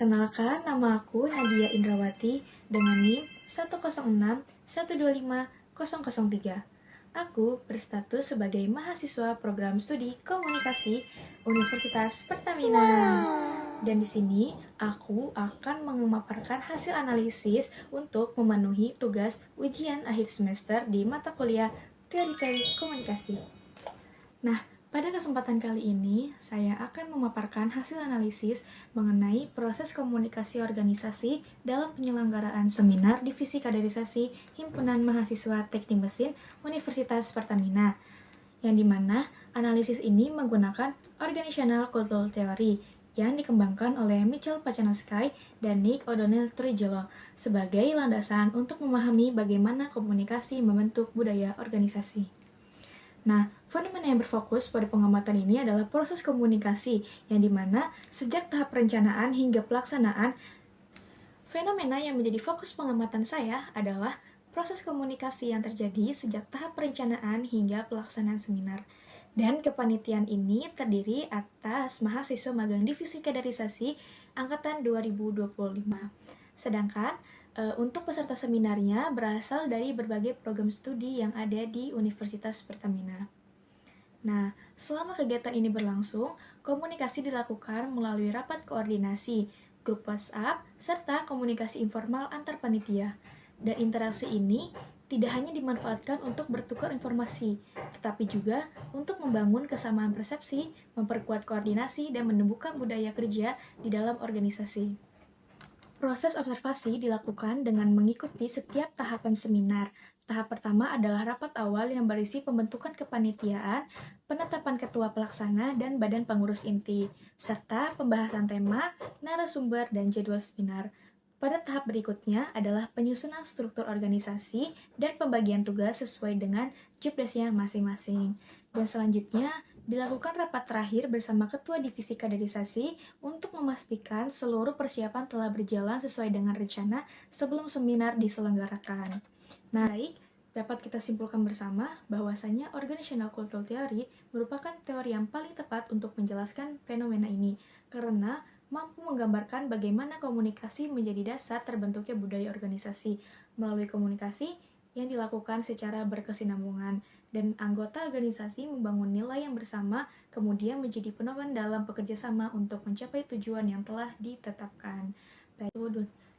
Perkenalkan, nama aku Nadia Indrawati dengan NIM 106125003. Aku berstatus sebagai mahasiswa program studi komunikasi Universitas Pertamina. Dan di sini aku akan memaparkan hasil analisis untuk memenuhi tugas ujian akhir semester di mata kuliah Teori Komunikasi. Nah, pada kesempatan kali ini, saya akan memaparkan hasil analisis mengenai proses komunikasi organisasi dalam penyelenggaraan seminar Divisi Kaderisasi Himpunan Mahasiswa Teknik Mesin Universitas Pertamina, yang dimana analisis ini menggunakan Organizational Cultural Theory yang dikembangkan oleh Michel Pacanovsky dan Nick O'Donnell Trujillo sebagai landasan untuk memahami bagaimana komunikasi membentuk budaya organisasi. Nah, fenomena yang berfokus pada pengamatan ini adalah proses komunikasi, yang dimana sejak tahap perencanaan hingga pelaksanaan, fenomena yang menjadi fokus pengamatan saya adalah proses komunikasi yang terjadi sejak tahap perencanaan hingga pelaksanaan seminar. Dan kepanitiaan ini terdiri atas mahasiswa magang Divisi Kaderisasi Angkatan 2025. Sedangkan untuk peserta seminarnya berasal dari berbagai program studi yang ada di Universitas Pertamina. Nah, selama kegiatan ini berlangsung, komunikasi dilakukan melalui rapat koordinasi, grup WhatsApp, serta komunikasi informal antar panitia. Dan interaksi ini tidak hanya dimanfaatkan untuk bertukar informasi, tetapi juga untuk membangun kesamaan persepsi, memperkuat koordinasi, dan menumbuhkan budaya kerja di dalam organisasi. Proses observasi dilakukan dengan mengikuti setiap tahapan seminar. Tahap pertama adalah rapat awal yang berisi pembentukan kepanitiaan, penetapan ketua pelaksana dan badan pengurus inti, serta pembahasan tema, narasumber, dan jadwal seminar. Pada tahap berikutnya adalah penyusunan struktur organisasi dan pembagian tugas sesuai dengan job desk-nya masing-masing. Dan selanjutnya, dilakukan rapat terakhir bersama Ketua Divisi Kaderisasi untuk memastikan seluruh persiapan telah berjalan sesuai dengan rencana sebelum seminar diselenggarakan. Nah, baik, dapat kita simpulkan bersama bahwasanya Organizational Cultural Theory merupakan teori yang paling tepat untuk menjelaskan fenomena ini, karena mampu menggambarkan bagaimana komunikasi menjadi dasar terbentuknya budaya organisasi. Melalui komunikasi yang dilakukan secara berkesinambungan, dan anggota organisasi membangun nilai yang bersama, kemudian menjadi penopang dalam bekerja sama untuk mencapai tujuan yang telah ditetapkan.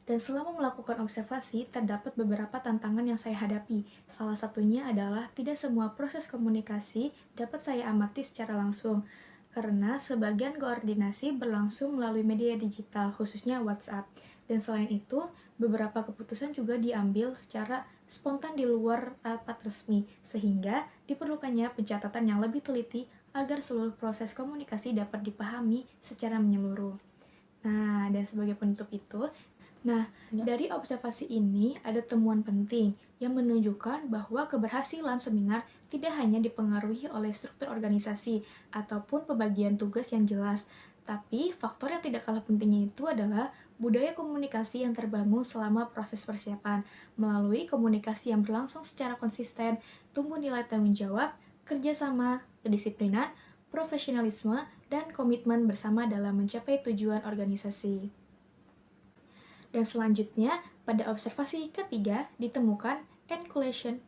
Dan selama melakukan observasi, terdapat beberapa tantangan yang saya hadapi. Salah satunya adalah tidak semua proses komunikasi dapat saya amati secara langsung, karena sebagian koordinasi berlangsung melalui media digital, khususnya WhatsApp. Dan selain itu, beberapa keputusan juga diambil secara spontan di luar rapat resmi, sehingga diperlukannya pencatatan yang lebih teliti agar seluruh proses komunikasi dapat dipahami secara menyeluruh. Nah, dan sebagai penutup itu, dari observasi ini ada temuan penting yang menunjukkan bahwa keberhasilan seminar tidak hanya dipengaruhi oleh struktur organisasi ataupun pembagian tugas yang jelas, tapi faktor yang tidak kalah pentingnya itu adalah budaya komunikasi yang terbangun selama proses persiapan. Melalui komunikasi yang berlangsung secara konsisten, tumbuh nilai tanggung jawab, kerjasama, kedisiplinan, profesionalisme, dan komitmen bersama dalam mencapai tujuan organisasi. Dan selanjutnya, pada observasi ketiga ditemukan enculturation.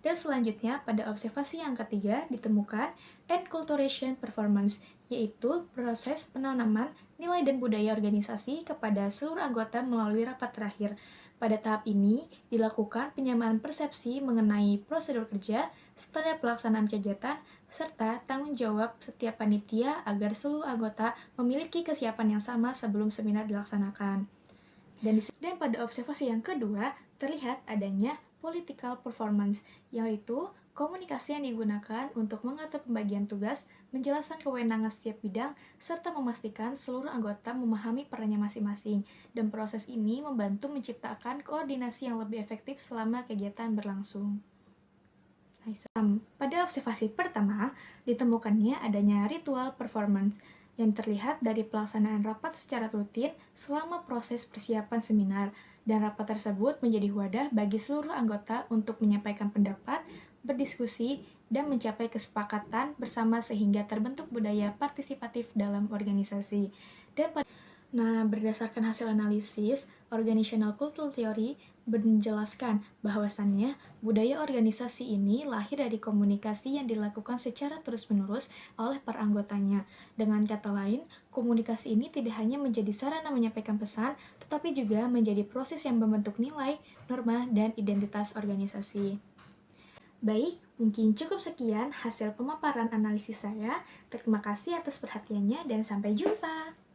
Dan selanjutnya, pada observasi yang ketiga ditemukan enculturation performance, yaitu proses penanaman nilai dan budaya organisasi kepada seluruh anggota melalui rapat terakhir. Pada tahap ini, dilakukan penyamaan persepsi mengenai prosedur kerja, standar pelaksanaan kegiatan, serta tanggung jawab setiap panitia agar seluruh anggota memiliki kesiapan yang sama sebelum seminar dilaksanakan. Dan pada observasi yang kedua, terlihat adanya political performance, yaitu komunikasi yang digunakan untuk mengatur pembagian tugas, menjelaskan kewenangan setiap bidang, serta memastikan seluruh anggota memahami perannya masing-masing. Dan proses ini membantu menciptakan koordinasi yang lebih efektif selama kegiatan berlangsung. Pada observasi pertama, ditemukannya adanya ritual performance yang terlihat dari pelaksanaan rapat secara rutin selama proses persiapan seminar, dan rapat tersebut menjadi wadah bagi seluruh anggota untuk menyampaikan pendapat, berdiskusi, dan mencapai kesepakatan bersama sehingga terbentuk budaya partisipatif dalam organisasi. Nah, berdasarkan hasil analisis, Organizational Cultural Theory menjelaskan bahwasannya budaya organisasi ini lahir dari komunikasi yang dilakukan secara terus-menerus oleh para anggotanya. Dengan kata lain, komunikasi ini tidak hanya menjadi sarana menyampaikan pesan, tetapi juga menjadi proses yang membentuk nilai, norma, dan identitas organisasi. Baik, mungkin cukup sekian hasil pemaparan analisis saya. Terima kasih atas perhatiannya dan sampai jumpa.